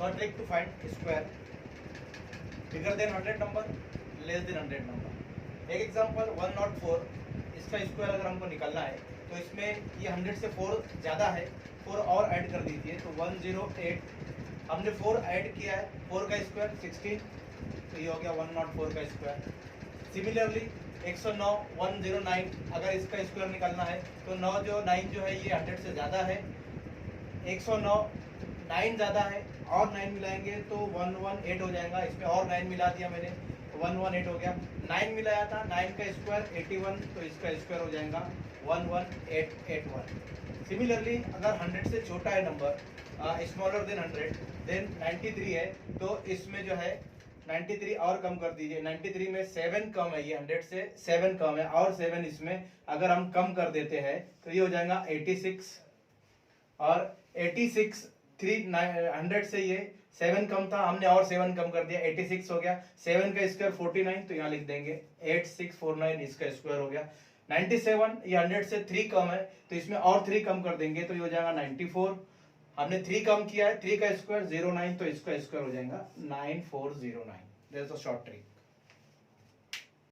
Short trick to find square bigger than 100 number, less than 100 number. एक example 104, इसका square अगर हमको निकालना है तो इसमें ये 100 से 4 ज़्यादा है, 4 और ऐड कर दीजिए तो 108, हमने 4 ऐड किया है, 4 का स्क्वायर 16, तो ये हो गया 104 का स्क्वायर। सिमिलरली 109 109, अगर इसका स्क्वायर निकालना है तो 9 जो है ये 100 से ज़्यादा है, 109 9 ज़्यादा है और 9 मिलाएंगे तो 118 हो जाएगा, इसमें और 9 मिला दिया मैंने तो 118 हो गया। 9 मिलाया था, 9 का स्क्वायर 81, तो इसका स्क्वायर हो जाएगा 11881। सिमिलरली अगर 100 से छोटा है नंबर, स्मॉलर देन 100, देन 93 है, तो इसमें जो है 93 और कम कर दीजिए, 93 में 7 कम है, ये 100 से 7 कम है और 7 इसमें अगर हम कम कर देते हैं तो ये हो जाएगा 86, और 86 100 से ये 7 कम था, हमने और 7 कम कर दिया, 86 हो गया। 7 का स्क्वायर 49, तो यहाँ लिख देंगे 8649, इसका स्क्वायर हो गया। 97, ये 100 से 3 कम है तो इसमें और 3 कम कर देंगे तो ये हो जाएगा 94, हमने 3 कम किया है, 3 का स्क्वायर 09, तो इसका स्क्वायर हो जाएगा 9409। That's a short trick.